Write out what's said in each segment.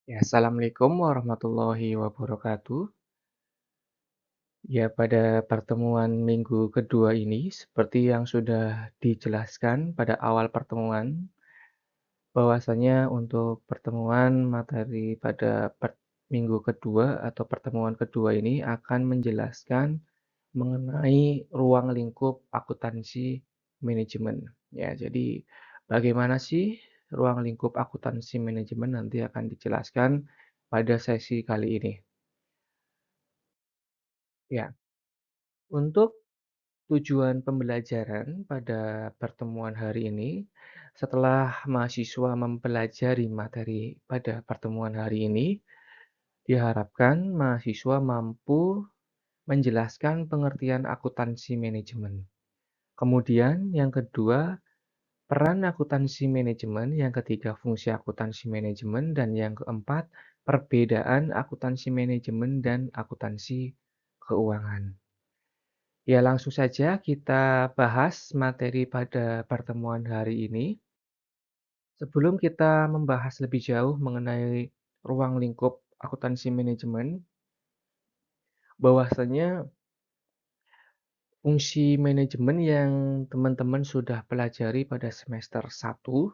Ya, assalamualaikum warahmatullahi wabarakatuh. Ya, pada pertemuan minggu kedua ini, seperti yang sudah dijelaskan pada awal pertemuan, bahwasanya untuk pertemuan materi pada minggu kedua atau pertemuan kedua ini akan menjelaskan mengenai ruang lingkup akuntansi manajemen. Ya, jadi bagaimana sih ruang lingkup akuntansi manajemen nanti akan dijelaskan pada sesi kali ini. Ya, untuk tujuan pembelajaran pada pertemuan hari ini, setelah mahasiswa mempelajari materi pada pertemuan hari ini, diharapkan mahasiswa mampu menjelaskan pengertian akuntansi manajemen. Kemudian yang kedua, peran akuntansi manajemen, yang ketiga fungsi akuntansi manajemen, dan yang keempat, perbedaan akuntansi manajemen dan akuntansi keuangan. Ya, langsung saja kita bahas materi pada pertemuan hari ini. Sebelum kita membahas lebih jauh mengenai ruang lingkup akuntansi manajemen, bahwasanya fungsi manajemen yang teman-teman sudah pelajari pada semester 1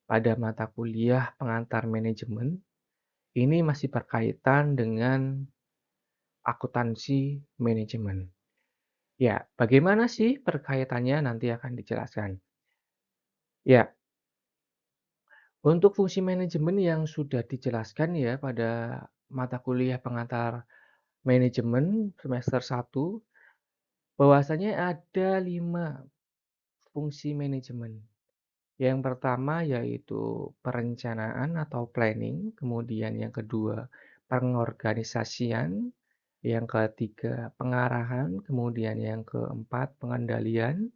pada mata kuliah pengantar manajemen, ini masih berkaitan dengan akuntansi manajemen. Ya, bagaimana sih perkaitannya nanti akan dijelaskan. Ya, untuk fungsi manajemen yang sudah dijelaskan ya pada mata kuliah pengantar manajemen semester 1, bahwasanya ada 5 fungsi manajemen. Yang pertama yaitu perencanaan atau planning, kemudian yang kedua pengorganisasian, yang ketiga pengarahan, kemudian yang keempat pengendalian,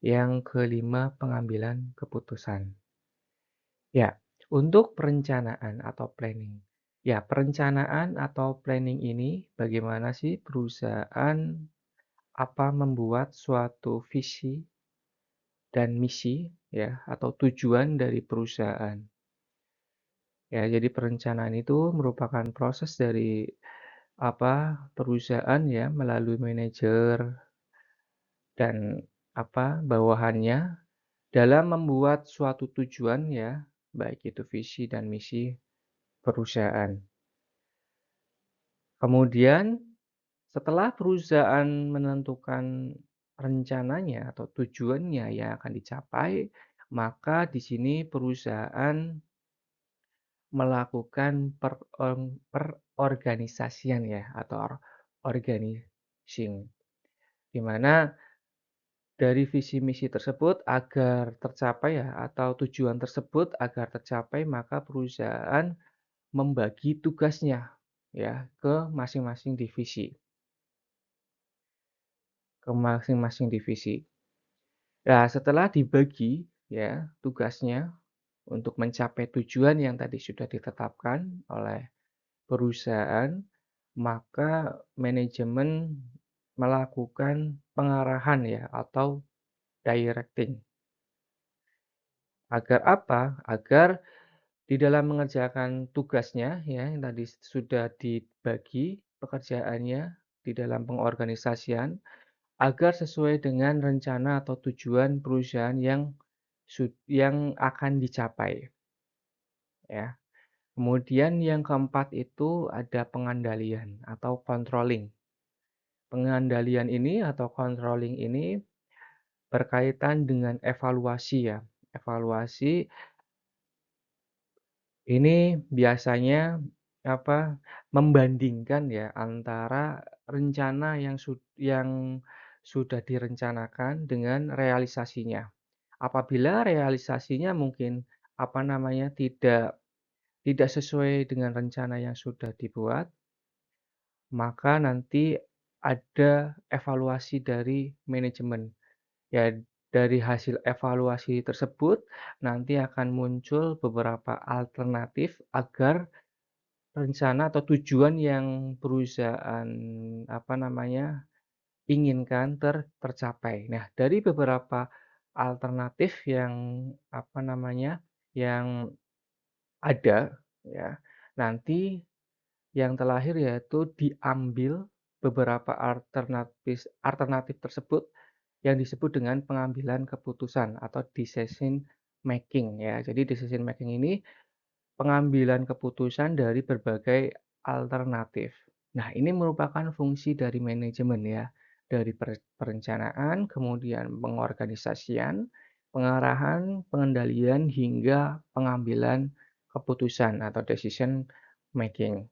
yang kelima pengambilan keputusan. Ya, untuk perencanaan atau planning. Ya, perencanaan atau planning ini bagaimana sih perusahaan membuat suatu visi dan misi ya atau tujuan dari perusahaan. Ya, jadi perencanaan itu merupakan proses dari perusahaan ya melalui manajer dan bawahannya dalam membuat suatu tujuan ya, baik itu visi dan misi perusahaan. Kemudian setelah perusahaan menentukan rencananya atau tujuannya yang akan dicapai, maka di sini perusahaan melakukan perorganisasian ya atau organizing, di mana dari visi misi tersebut agar tercapai ya atau tujuan tersebut agar tercapai maka perusahaan membagi tugasnya ya ke masing-masing divisi. Ke masing-masing divisi. Nah, setelah dibagi ya tugasnya untuk mencapai tujuan yang tadi sudah ditetapkan oleh perusahaan, maka manajemen melakukan pengarahan ya atau directing. Agar apa? Agar di dalam mengerjakan tugasnya ya yang tadi sudah dibagi pekerjaannya di dalam pengorganisasian, agar sesuai dengan rencana atau tujuan perusahaan yang akan dicapai, ya. Kemudian yang keempat itu ada pengendalian atau controlling. Pengendalian ini atau controlling ini berkaitan dengan evaluasi ya. Evaluasi ini biasanya membandingkan ya antara rencana yang sudah direncanakan dengan realisasinya. Apabila realisasinya mungkin, tidak sesuai dengan rencana yang sudah dibuat, maka nanti ada evaluasi dari manajemen. Ya, dari hasil evaluasi tersebut nanti akan muncul beberapa alternatif agar rencana atau tujuan yang perusahaan, apa namanya, inginkan tercapai. Nah, dari beberapa alternatif yang, yang ada, ya. Nanti yang terakhir yaitu diambil beberapa alternatif alternatif tersebut yang disebut dengan pengambilan keputusan atau decision making ya. Jadi decision making ini pengambilan keputusan dari berbagai alternatif. Nah, ini merupakan fungsi dari manajemen ya, dari perencanaan, kemudian pengorganisasian, pengarahan, pengendalian, hingga pengambilan keputusan atau decision making.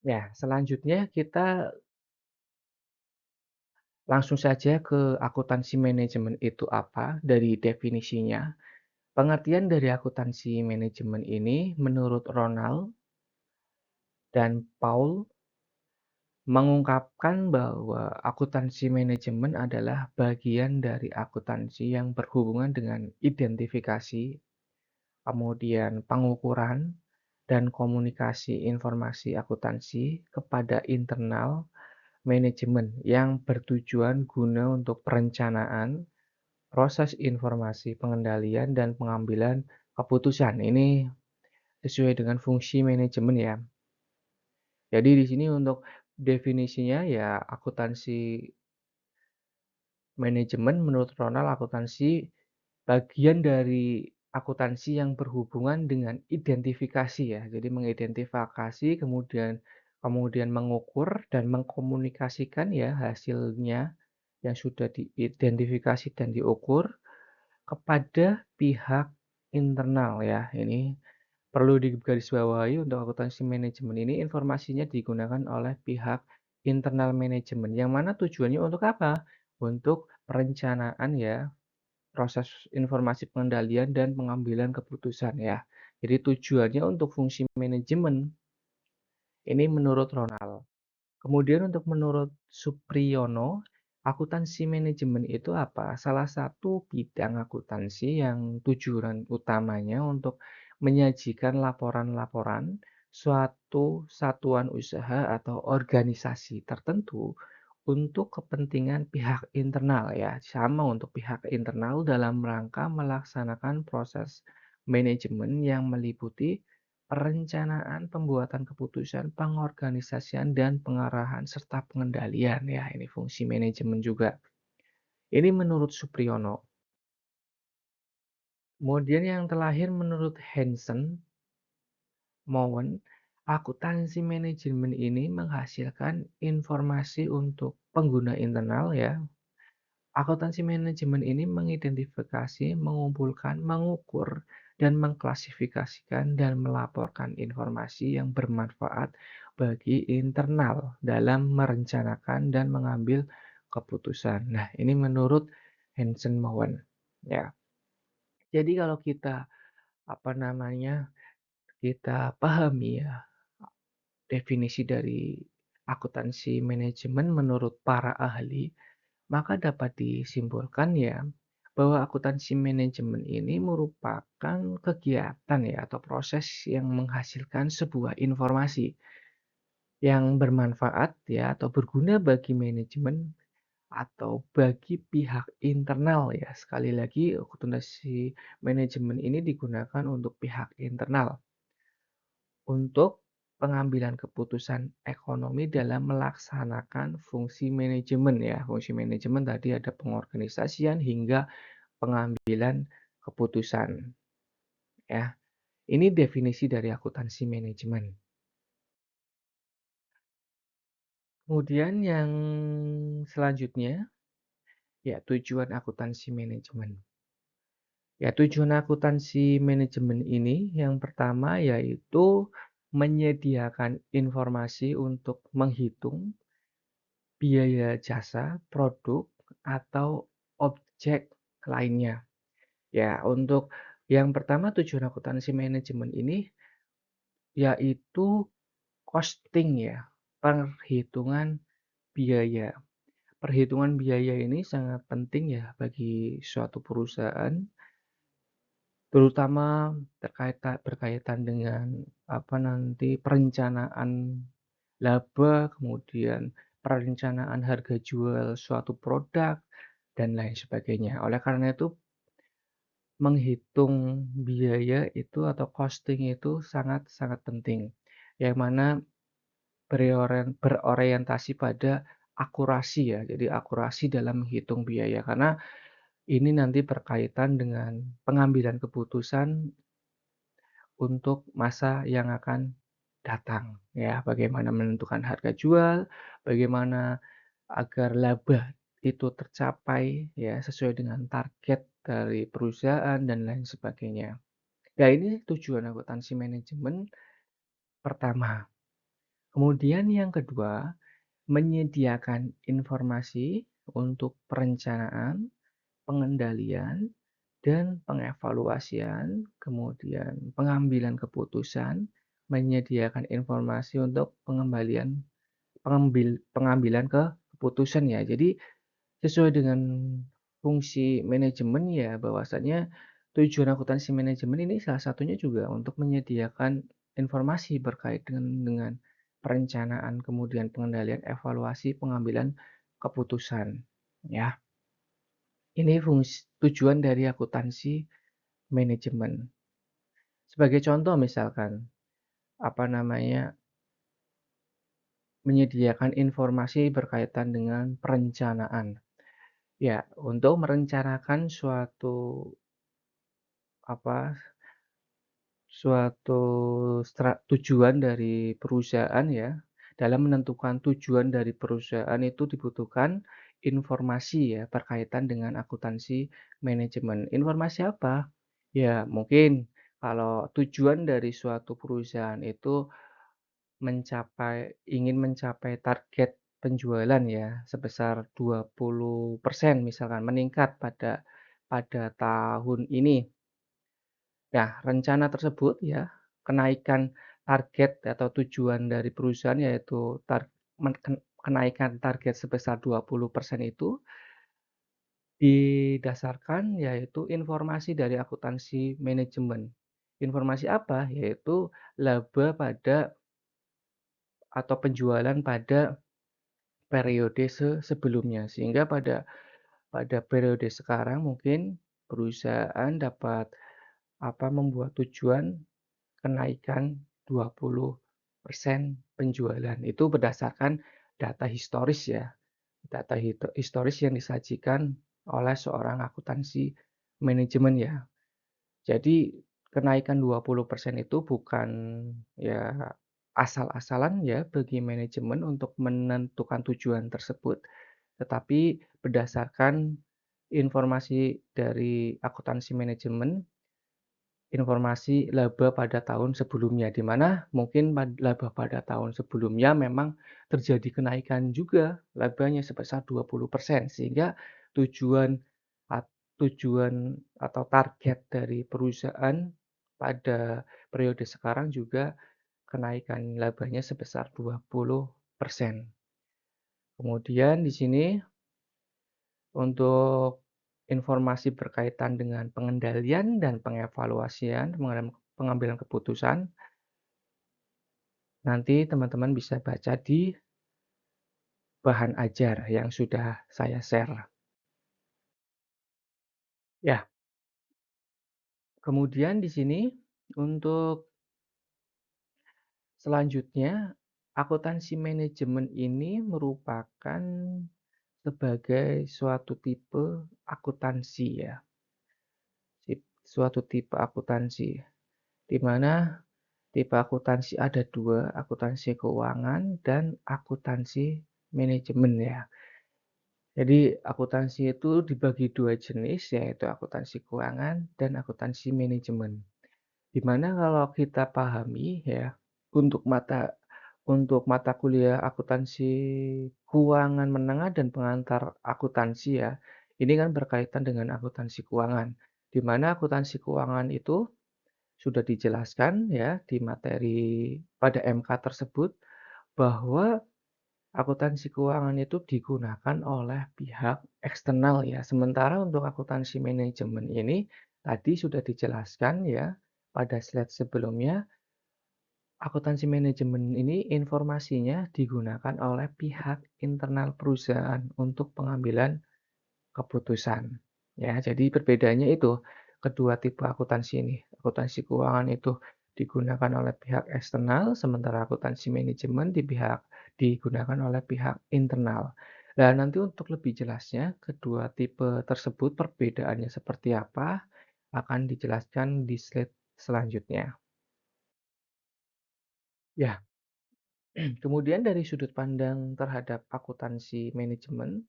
Ya, selanjutnya kita langsung saja ke akuntansi manajemen itu apa dari definisinya. Pengertian dari akuntansi manajemen ini menurut Ronald dan Paul mengungkapkan bahwa akuntansi manajemen adalah bagian dari akuntansi yang berhubungan dengan identifikasi, kemudian pengukuran, dan komunikasi informasi akuntansi kepada internal manajemen yang bertujuan guna untuk perencanaan, proses informasi pengendalian, dan pengambilan keputusan. Ini sesuai dengan fungsi manajemen ya. Jadi di sini untuk definisinya ya akuntansi manajemen menurut Ronald akuntansi bagian dari akuntansi yang berhubungan dengan identifikasi ya. Jadi mengidentifikasi kemudian kemudian mengukur dan mengkomunikasikan ya hasilnya yang sudah diidentifikasi dan diukur kepada pihak internal ya. Ini perlu digarisbawahi untuk akuntansi manajemen ini informasinya digunakan oleh pihak internal manajemen, yang mana tujuannya untuk apa? Untuk perencanaan ya, proses informasi pengendalian dan pengambilan keputusan ya. Jadi tujuannya untuk fungsi manajemen, ini menurut Ronald. Kemudian untuk menurut Supriyono, akuntansi manajemen itu apa? Salah satu bidang akuntansi yang tujuan utamanya untuk menyajikan laporan-laporan suatu satuan usaha atau organisasi tertentu untuk kepentingan pihak internal ya, sama untuk pihak internal dalam rangka melaksanakan proses manajemen yang meliputi perencanaan, pembuatan keputusan, pengorganisasian, dan pengarahan serta pengendalian ya, ini fungsi manajemen juga. Ini menurut Supriyono. Kemudian yang terakhir menurut Hansen Mowen, akuntansi manajemen ini menghasilkan informasi untuk pengguna internal ya. Akuntansi manajemen ini mengidentifikasi, mengumpulkan, mengukur, dan mengklasifikasikan dan melaporkan informasi yang bermanfaat bagi internal dalam merencanakan dan mengambil keputusan. Nah, ini menurut Hansen Mowen. Ya, jadi kalau kita apa namanya kita pahami ya definisi dari akuntansi manajemen menurut para ahli, maka dapat disimpulkan ya, bahwa akuntansi manajemen ini merupakan kegiatan ya atau proses yang menghasilkan sebuah informasi yang bermanfaat ya atau berguna bagi manajemen atau bagi pihak internal ya. Sekali lagi akuntansi manajemen ini digunakan untuk pihak internal untuk pengambilan keputusan ekonomi dalam melaksanakan fungsi manajemen ya. Fungsi manajemen tadi ada pengorganisasian hingga pengambilan keputusan ya. Ini definisi dari akuntansi manajemen. Kemudian yang selanjutnya ya tujuan akuntansi manajemen. Ya tujuan akuntansi manajemen ini yang pertama yaitu menyediakan informasi untuk menghitung biaya jasa, produk, atau objek lainnya. Ya, untuk yang pertama tujuan akuntansi manajemen ini yaitu costing ya, perhitungan biaya. Perhitungan biaya ini sangat penting ya bagi suatu perusahaan, terutama berkaitan dengan apa nanti perencanaan laba, kemudian perencanaan harga jual suatu produk dan lain sebagainya. Oleh karena itu menghitung biaya itu atau costing itu sangat sangat penting, yang mana berorientasi pada akurasi ya, jadi akurasi dalam menghitung biaya, karena ini nanti berkaitan dengan pengambilan keputusan untuk masa yang akan datang, ya. Bagaimana menentukan harga jual, bagaimana agar laba itu tercapai, ya, sesuai dengan target dari perusahaan dan lain sebagainya. Ya, ini tujuan akuntansi manajemen pertama. Kemudian yang kedua, menyediakan informasi untuk perencanaan, pengendalian, dan pengevaluasian, kemudian pengambilan keputusan, menyediakan informasi untuk pengambilan keputusan ya. Jadi sesuai dengan fungsi manajemen ya, bahwasanya tujuan akuntansi manajemen ini salah satunya juga untuk menyediakan informasi berkait dengan perencanaan, kemudian pengendalian, evaluasi, pengambilan keputusan, ya. Ini tujuan dari akuntansi manajemen. Sebagai contoh misalkan, apa namanya, menyediakan informasi berkaitan dengan perencanaan. Ya, untuk merencanakan apa, suatu tujuan dari perusahaan ya, dalam menentukan tujuan dari perusahaan itu dibutuhkan informasi ya, berkaitan dengan akuntansi manajemen. Informasi apa? Ya, mungkin kalau tujuan dari suatu perusahaan itu ingin mencapai target penjualan ya, sebesar 20% misalkan, meningkat pada tahun ini. Nah, rencana tersebut ya, kenaikan target atau tujuan dari perusahaan yaitu kenaikan target sebesar 20% itu didasarkan yaitu informasi dari akuntansi manajemen. Informasi apa? Yaitu laba pada atau penjualan pada periode sebelumnya. Sehingga pada periode sekarang mungkin perusahaan dapat membuat tujuan kenaikan 20% penjualan. Itu berdasarkan data historis ya, data historis yang disajikan oleh seorang akuntansi manajemen ya. Jadi kenaikan 20% itu bukan ya asal-asalan ya bagi manajemen untuk menentukan tujuan tersebut, tetapi berdasarkan informasi dari akuntansi manajemen, informasi laba pada tahun sebelumnya, di mana mungkin laba pada tahun sebelumnya memang terjadi kenaikan juga labanya sebesar 20%, sehingga tujuan at tujuan atau target dari perusahaan pada periode sekarang juga kenaikan labanya sebesar 20%. Kemudian di sini untuk informasi berkaitan dengan pengendalian dan pengevaluasian, pengambilan keputusan, nanti teman-teman bisa baca di bahan ajar yang sudah saya share. Ya, kemudian di sini untuk selanjutnya, akuntansi manajemen ini merupakan sebagai suatu tipe akuntansi ya, suatu tipe akuntansi, di mana tipe akuntansi ada 2, akuntansi keuangan dan akuntansi manajemen ya. Jadi akuntansi itu dibagi 2 jenis, yaitu akuntansi keuangan dan akuntansi manajemen. Di mana kalau kita pahami ya, untuk mata kuliah akuntansi keuangan menengah dan pengantar akuntansi ya, ini kan berkaitan dengan akuntansi keuangan. Di mana akuntansi keuangan itu sudah dijelaskan ya di materi pada MK tersebut, bahwa akuntansi keuangan itu digunakan oleh pihak eksternal ya. Sementara untuk akuntansi manajemen ini tadi sudah dijelaskan ya pada slide sebelumnya, akuntansi manajemen ini informasinya digunakan oleh pihak internal perusahaan untuk pengambilan keputusan. Ya, jadi perbedaannya itu. kedua tipe akuntansi ini. Akuntansi keuangan itu digunakan oleh pihak eksternal, sementara akuntansi manajemen digunakan oleh pihak internal. Nah, nanti untuk lebih jelasnya, kedua tipe tersebut perbedaannya seperti apa, akan dijelaskan di slide selanjutnya. Ya, kemudian dari sudut pandang terhadap akuntansi manajemen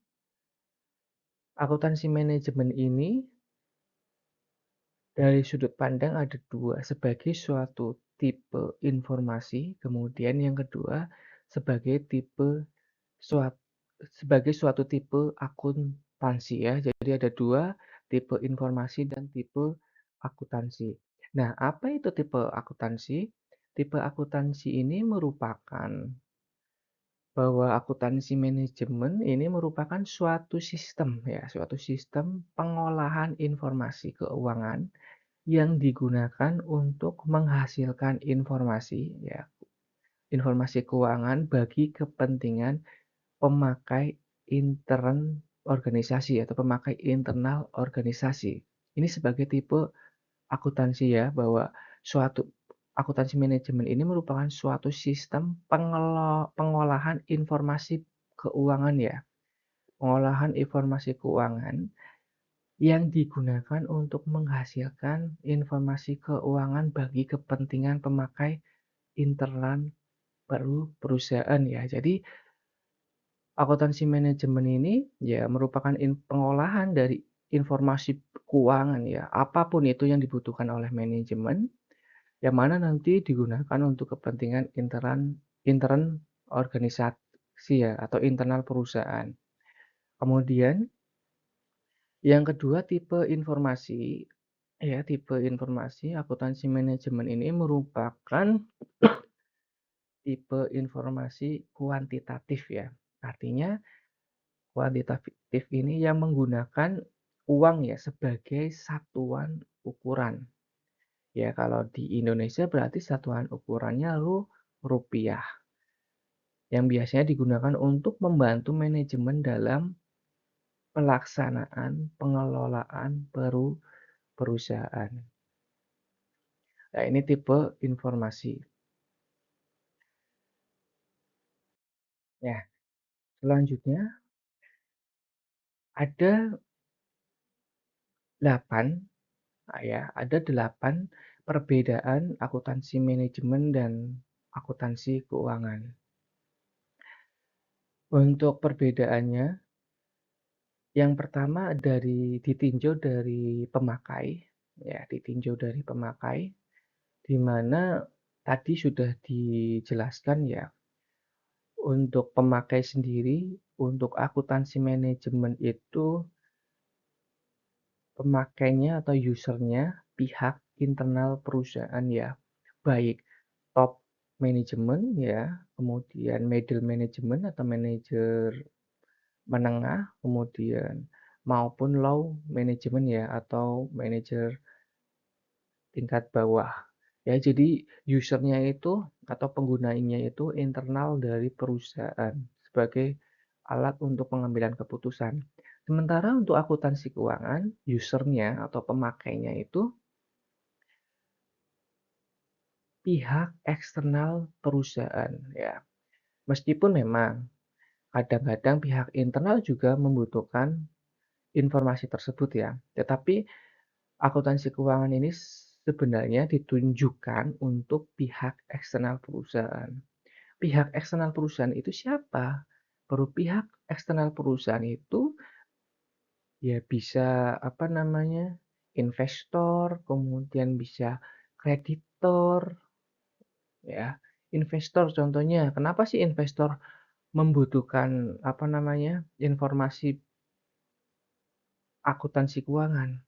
ini dari sudut pandang ada 2 sebagai suatu tipe informasi, kemudian yang kedua sebagai suat suatu tipe akuntansi ya. Jadi ada 2 tipe informasi dan tipe akuntansi. Nah, apa itu tipe akuntansi? Tipe akuntansi ini merupakan bahwa akuntansi manajemen ini merupakan suatu sistem pengolahan informasi keuangan yang digunakan untuk menghasilkan informasi ya, informasi keuangan bagi kepentingan pemakai intern organisasi atau pemakai internal organisasi. Ini sebagai tipe akuntansi ya, bahwa suatu akuntansi manajemen ini merupakan suatu sistem pengolahan informasi keuangan ya, pengolahan informasi keuangan yang digunakan untuk menghasilkan informasi keuangan bagi kepentingan pemakai internal perusahaan ya. Jadi akuntansi manajemen ini ya merupakan pengolahan dari informasi keuangan ya, apapun itu yang dibutuhkan oleh manajemen, yang mana nanti digunakan untuk kepentingan intern organisasi ya, atau internal perusahaan. Kemudian yang kedua tipe informasi akuntansi manajemen ini merupakan tipe informasi kuantitatif ya. Artinya kuantitatif ini yang menggunakan uang ya sebagai satuan ukuran. Ya kalau di Indonesia berarti satuan ukurannya rupiah, yang biasanya digunakan untuk membantu manajemen dalam pelaksanaan pengelolaan perusahaan. Nah, ini tipe informasi. Ya, selanjutnya ada 8, ada 8 perbedaan akuntansi manajemen dan akuntansi keuangan. Untuk perbedaannya, yang pertama ditinjau dari pemakai, ya, ditinjau dari pemakai, di mana tadi sudah dijelaskan ya, untuk pemakai sendiri, untuk akuntansi manajemen itu pemakainya atau usernya pihak internal perusahaan ya, baik top manajemen ya, kemudian middle management atau manajer menengah, kemudian maupun low management ya, atau manajer tingkat bawah. Ya, jadi usernya itu atau penggunanya itu internal dari perusahaan sebagai alat untuk pengambilan keputusan. Sementara untuk akuntansi keuangan, usernya atau pemakainya itu pihak eksternal perusahaan ya. Meskipun memang kadang-kadang pihak internal juga membutuhkan informasi tersebut ya. Tetapi akuntansi keuangan ini sebenarnya ditunjukkan untuk pihak eksternal perusahaan. Pihak eksternal perusahaan itu siapa? Pihak eksternal perusahaan itu ya bisa apa namanya? Investor, kemudian bisa kreditor ya. Investor contohnya, kenapa sih investor membutuhkan apa namanya? Informasi akuntansi keuangan?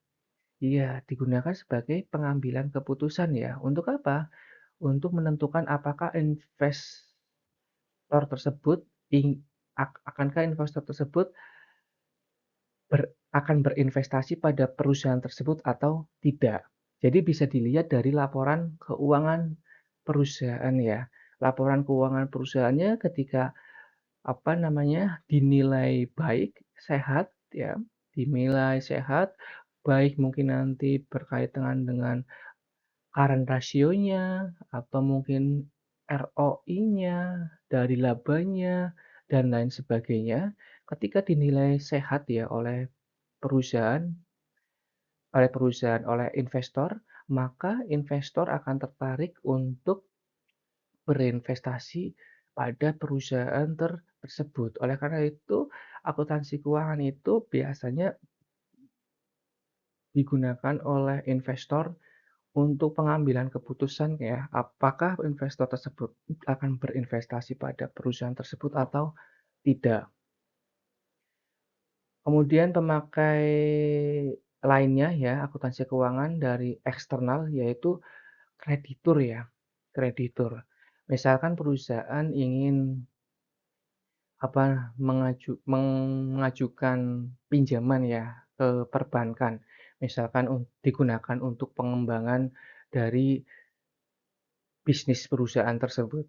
Iya, digunakan sebagai pengambilan keputusan ya. Untuk apa? Untuk menentukan apakah tersebut ing akankah investor tersebut akan berinvestasi pada perusahaan tersebut atau tidak. Jadi bisa dilihat dari laporan keuangan perusahaan ya. Laporan keuangan perusahaannya ketika apa namanya, dinilai baik, sehat ya, dinilai sehat, baik mungkin nanti berkaitan dengan current ratio-nya, atau mungkin ROI-nya, dari labanya, dan lain sebagainya. Ketika dinilai sehat ya perusahaan oleh investor, maka investor akan tertarik untuk berinvestasi pada perusahaan tersebut. Oleh karena itu, akuntansi keuangan itu biasanya digunakan oleh investor untuk pengambilan keputusan ya, apakah investor tersebut akan berinvestasi pada perusahaan tersebut atau tidak. Kemudian pemakai lainnya ya, akuntansi keuangan dari eksternal yaitu kreditur ya, kreditur. Misalkan perusahaan ingin mengajukan pinjaman ya ke perbankan, misalkan digunakan untuk pengembangan dari bisnis perusahaan tersebut.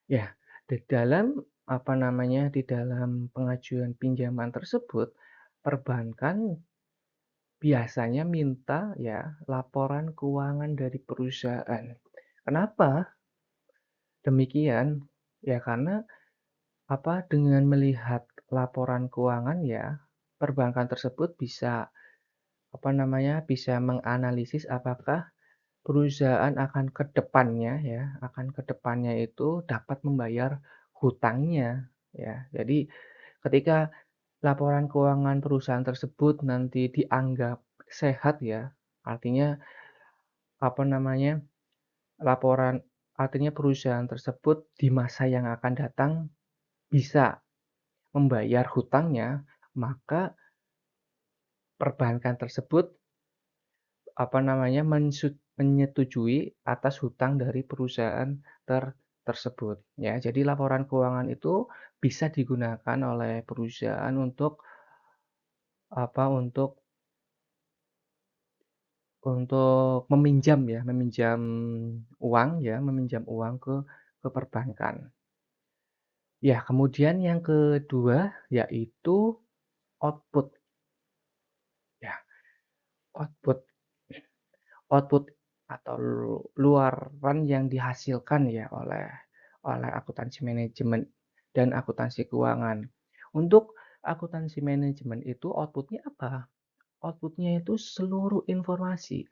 Ya, di dalam pengajuan pinjaman tersebut, perbankan biasanya minta ya laporan keuangan dari perusahaan. Kenapa demikian? Ya karena dengan melihat laporan keuangan ya, perbankan tersebut bisa bisa menganalisis apakah perusahaan akan ke depannya itu dapat membayar hutangnya, ya. Jadi ketika laporan keuangan perusahaan tersebut nanti dianggap sehat ya, artinya apa namanya, laporan artinya perusahaan tersebut di masa yang akan datang bisa membayar hutangnya, maka perbankan tersebut menyetujui atas hutang dari perusahaan tersebut, ya. Jadi laporan keuangan itu bisa digunakan oleh perusahaan untuk apa, meminjam uang ke perbankan. Ya, kemudian yang kedua yaitu output, ya. Output output atau luaran yang dihasilkan ya oleh akuntansi manajemen dan akuntansi keuangan. Untuk akuntansi manajemen itu output-nya apa? Output-nya itu seluruh informasi,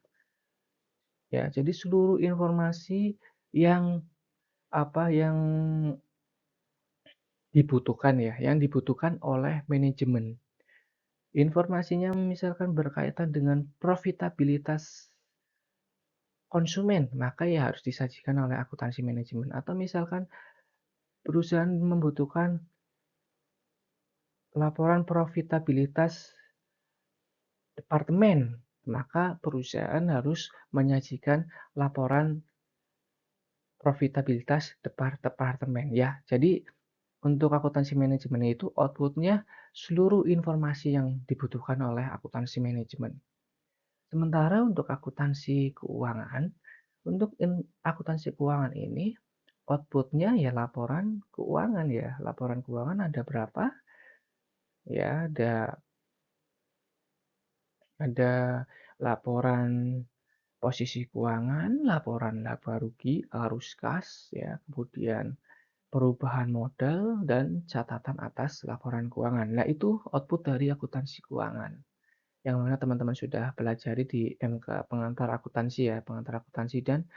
ya. Jadi seluruh informasi yang yang yang dibutuhkan oleh manajemen. Informasinya misalkan berkaitan dengan profitabilitas konsumen, maka ya harus disajikan oleh akuntansi manajemen. Atau misalkan perusahaan membutuhkan laporan profitabilitas departemen, maka perusahaan harus menyajikan laporan profitabilitas departemen ya. Jadi untuk akuntansi manajemen itu output-nya seluruh informasi yang dibutuhkan oleh akuntansi manajemen. Sementara untuk akuntansi keuangan ini output-nya ya laporan keuangan ya. Laporan keuangan ada berapa? Ya, ada laporan posisi keuangan, laporan laba rugi, arus kas, ya, kemudian perubahan modal dan catatan atas laporan keuangan. Nah, itu output dari akuntansi keuangan. Yang mana teman-teman sudah pelajari di MK pengantar akuntansi ya, pengantar akuntansi dan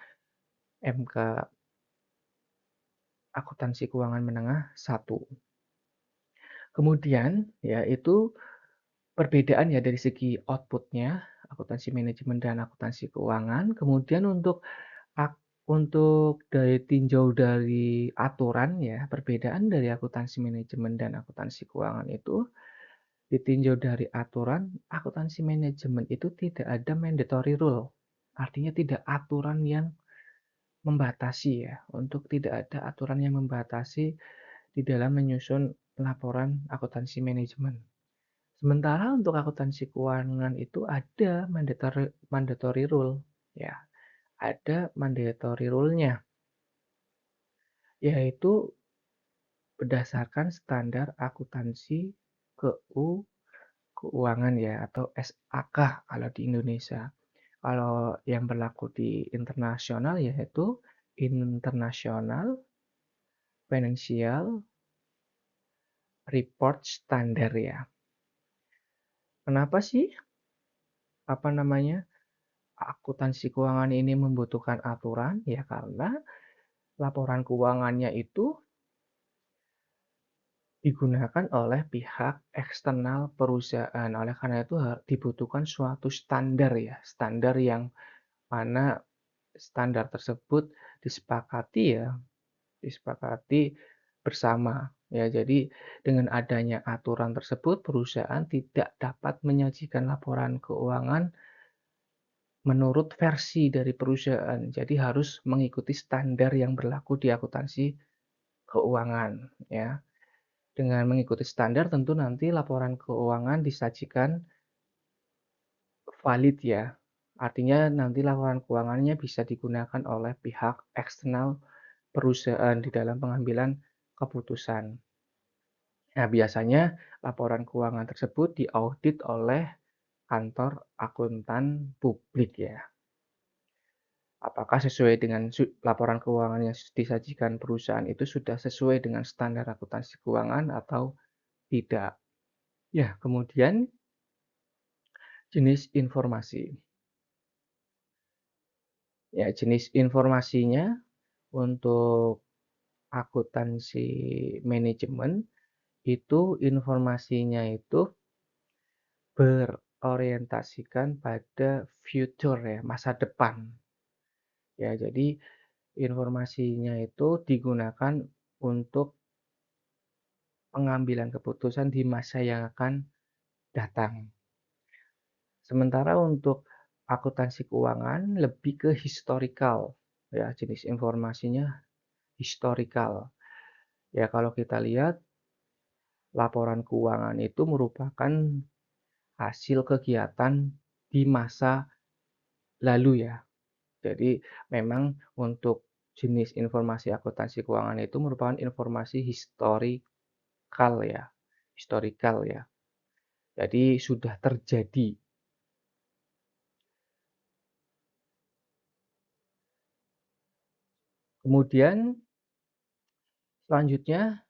MK akuntansi keuangan menengah 1. Kemudian ya itu perbedaan ya dari segi output-nya, akuntansi manajemen dan akuntansi keuangan. Kemudian untuk dari tinjau dari aturan ya, perbedaan dari akuntansi manajemen dan akuntansi keuangan itu ditinjau dari aturan, akuntansi manajemen itu tidak ada mandatory rule. Artinya tidak aturan yang membatasi ya, untuk tidak ada aturan yang membatasi di dalam menyusun laporan akuntansi manajemen. Sementara untuk akuntansi keuangan itu ada mandatory rule ya, ada mandatory rule-nya, yaitu berdasarkan standar akuntansi keuangan ya atau SAK kalau di Indonesia. Kalau yang berlaku di internasional yaitu International Financial Report Standard ya. Kenapa sih, apa namanya, akuntansi keuangan ini membutuhkan aturan? Ya karena laporan keuangannya itu digunakan oleh pihak eksternal perusahaan. Oleh karena itu dibutuhkan suatu standar ya, standar yang mana standar tersebut disepakati ya, disepakati bersama. Ya, jadi dengan adanya aturan tersebut, perusahaan tidak dapat menyajikan laporan keuangan menurut versi dari perusahaan. Jadi harus mengikuti standar yang berlaku di akuntansi keuangan, ya. Dengan mengikuti standar tentu nanti laporan keuangan disajikan valid ya. Artinya nanti laporan keuangannya bisa digunakan oleh pihak eksternal perusahaan di dalam pengambilan keputusan. Nah, biasanya laporan keuangan tersebut diaudit oleh kantor akuntan publik ya. Apakah sesuai dengan laporan keuangan yang disajikan perusahaan itu sudah sesuai dengan standar akuntansi keuangan atau tidak? Ya, kemudian jenis informasi. Ya, jenis informasinya untuk akuntansi manajemen itu informasinya itu berorientasikan pada future ya, masa depan. Ya, jadi informasinya itu digunakan untuk pengambilan keputusan di masa yang akan datang. Sementara untuk akuntansi keuangan lebih ke historical, ya jenis informasinya historical. Ya kalau kita lihat laporan keuangan itu merupakan hasil kegiatan di masa lalu ya. Jadi memang untuk jenis informasi akuntansi keuangan itu merupakan informasi historical ya. Jadi sudah terjadi. Kemudian selanjutnya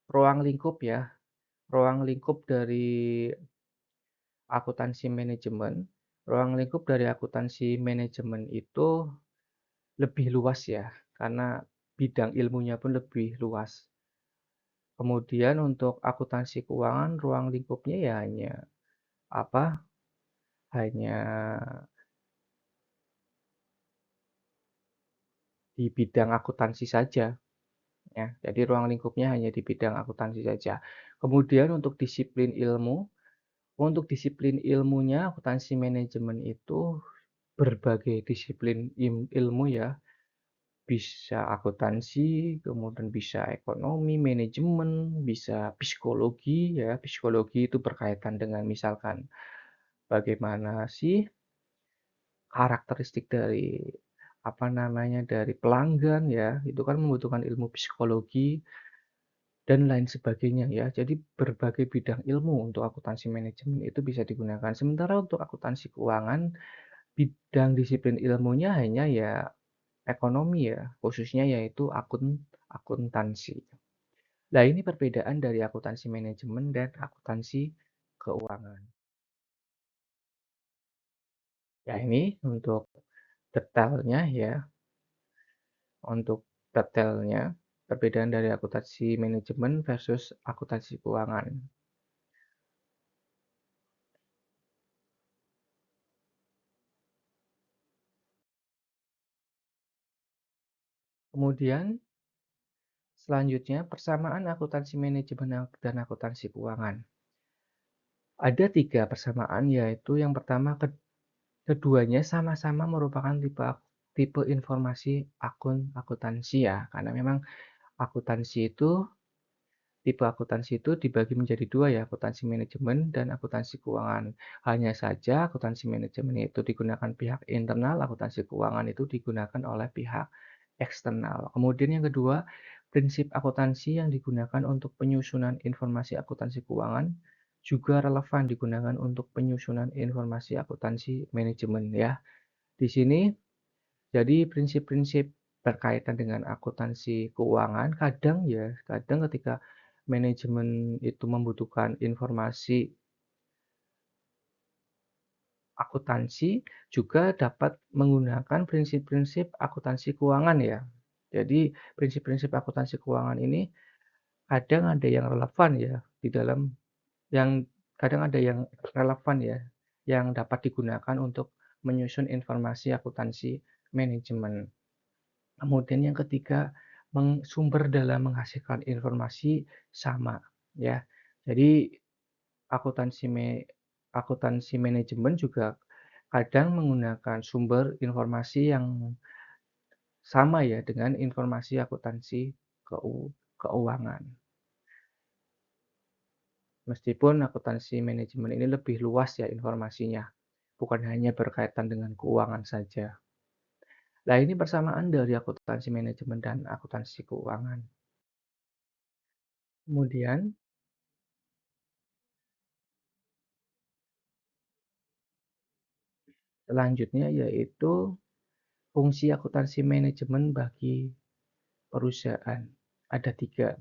ruang lingkup ya. Ruang lingkup dari akuntansi manajemen. Ruang lingkup dari akuntansi manajemen itu lebih luas ya, karena bidang ilmunya pun lebih luas. Kemudian untuk akuntansi keuangan, ruang lingkupnya ya hanya apa? Hanya di bidang akuntansi saja ya. Jadi ruang lingkupnya hanya di bidang akuntansi saja. Kemudian untuk disiplin ilmunya akuntansi manajemen itu berbagai disiplin ilmu ya. Bisa akuntansi, kemudian bisa ekonomi, manajemen, bisa psikologi ya. Psikologi itu berkaitan dengan misalkan bagaimana sih karakteristik dari apa namanya, dari pelanggan ya, itu kan membutuhkan ilmu psikologi dan lain sebagainya ya. Jadi berbagai bidang ilmu untuk akuntansi manajemen itu bisa digunakan. Sementara untuk akuntansi keuangan, bidang disiplin ilmunya hanya ya ekonomi ya, khususnya yaitu akuntansi. Nah, ini perbedaan dari akuntansi manajemen dan akuntansi keuangan. Ya, ini detailnya ya, untuk detailnya perbedaan dari akuntansi manajemen versus akuntansi keuangan. Kemudian selanjutnya persamaan akuntansi manajemen dan akuntansi keuangan. Ada 3 persamaan yaitu yang pertama keduanya sama-sama merupakan tipe tipe informasi akuntansi ya, karena memang akuntansi itu tipe akuntansi itu dibagi menjadi 2 ya, akuntansi manajemen dan akuntansi keuangan. Hanya saja akuntansi manajemen itu digunakan pihak internal, akuntansi keuangan itu digunakan oleh pihak eksternal. Kemudian yang kedua, prinsip akuntansi yang digunakan untuk penyusunan informasi akuntansi keuangan juga relevan digunakan untuk penyusunan informasi akuntansi manajemen ya. Di sini jadi prinsip-prinsip berkaitan dengan akuntansi keuangan kadang ketika manajemen itu membutuhkan informasi akuntansi juga dapat menggunakan prinsip-prinsip akuntansi keuangan ya. Jadi prinsip-prinsip akuntansi keuangan ini kadang ada yang relevan ya di dalam yang kadang ada yang relevan ya, yang dapat digunakan untuk menyusun informasi akuntansi manajemen. Kemudian yang ketiga, sumber dalam menghasilkan informasi sama ya. Jadi akuntansi me akuntansi manajemen juga kadang menggunakan sumber informasi yang sama ya dengan informasi akuntansi keuangan. Meskipun akuntansi manajemen ini lebih luas ya informasinya, bukan hanya berkaitan dengan keuangan saja. Nah, ini persamaan dari akuntansi manajemen dan akuntansi keuangan. Kemudian, selanjutnya yaitu fungsi akuntansi manajemen bagi perusahaan. Ada 3.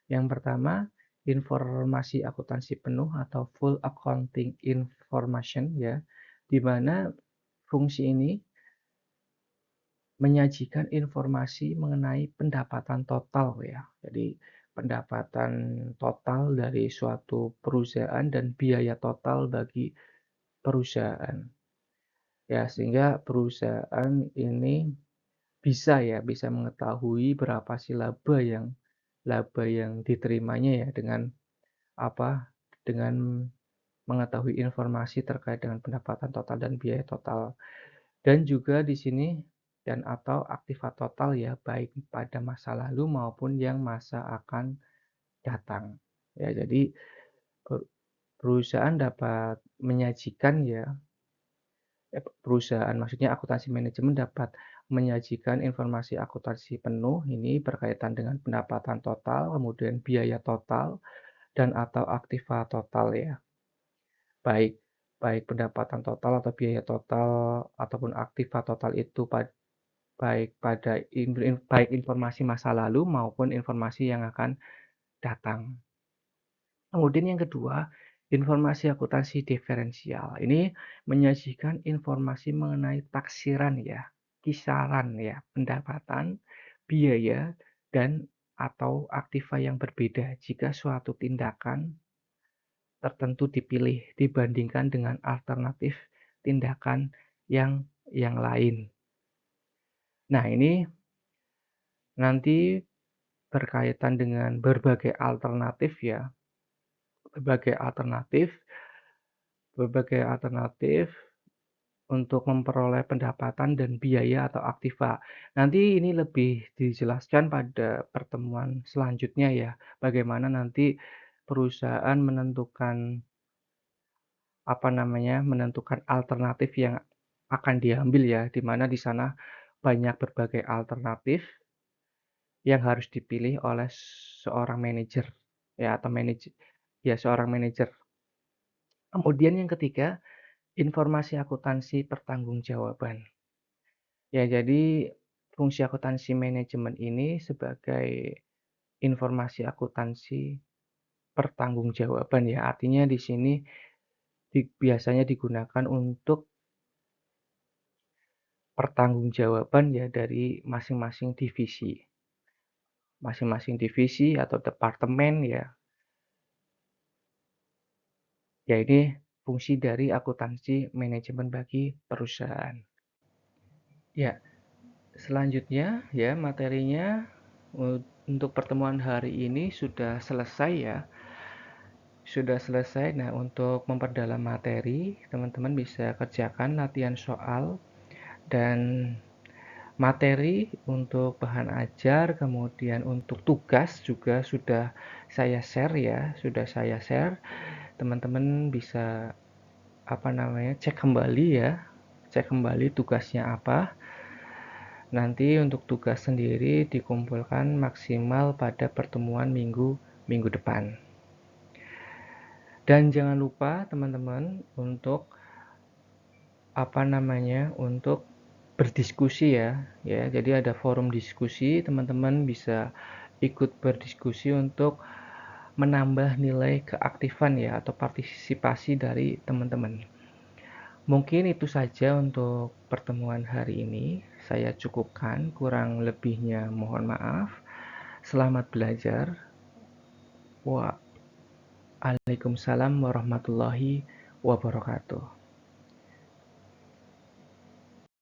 Yang pertama, informasi akuntansi penuh atau full accounting information ya, di mana fungsi ini menyajikan informasi mengenai pendapatan total ya. Jadi pendapatan total dari suatu perusahaan dan biaya total bagi perusahaan. Ya, sehingga perusahaan ini bisa mengetahui berapa sih laba yang diterimanya ya apa, dengan mengetahui informasi terkait dengan pendapatan total dan biaya total. Dan juga di sini atau aktiva total ya, baik pada masa lalu maupun yang masa akan datang. Ya, jadi perusahaan dapat menyajikan ya, perusahaan maksudnya akuntansi manajemen dapat menyajikan informasi akuntansi penuh ini berkaitan dengan pendapatan total, kemudian biaya total, dan atau aktiva total ya. Baik baik pendapatan total atau biaya total ataupun aktiva total itu baik pada baik informasi masa lalu maupun informasi yang akan datang. Kemudian yang kedua, informasi akuntansi diferensial. Ini menyajikan informasi mengenai taksiran ya, kisaran ya, pendapatan, biaya, dan atau aktiva yang berbeda jika suatu tindakan tertentu dipilih dibandingkan dengan alternatif tindakan yang lain. Nah, ini nanti berkaitan dengan berbagai alternatif berbagai alternatif untuk memperoleh pendapatan dan biaya atau aktiva. Nanti ini lebih dijelaskan pada pertemuan selanjutnya ya, bagaimana nanti perusahaan menentukan alternatif yang akan diambil ya, di mana di sana banyak berbagai alternatif yang harus dipilih oleh seorang manajer ya, seorang manajer. Kemudian yang ketiga, informasi akuntansi pertanggungjawaban. Ya, jadi fungsi akuntansi manajemen ini sebagai informasi akuntansi pertanggungjawaban ya. Artinya di sini biasanya digunakan untuk pertanggungjawaban ya dari masing-masing divisi atau departemen ya. Ya, ini fungsi dari akuntansi manajemen bagi perusahaan. Ya, selanjutnya ya materinya untuk pertemuan hari ini sudah selesai ya. Sudah selesai. Nah, untuk memperdalam materi, teman-teman bisa kerjakan latihan soal dan materi untuk bahan ajar, kemudian untuk tugas juga sudah saya share. Teman-teman bisa cek kembali ya, cek kembali tugasnya apa. Nanti untuk tugas sendiri dikumpulkan maksimal pada pertemuan minggu depan. Dan jangan lupa teman-teman untuk untuk berdiskusi ya, ya. Jadi ada forum diskusi, teman-teman bisa ikut berdiskusi untuk menambah nilai keaktifan ya atau partisipasi dari teman-teman. Mungkin itu saja untuk pertemuan hari ini. Saya cukupkan, kurang lebihnya mohon maaf. Selamat belajar. Waalaikumsalam warahmatullahi wabarakatuh.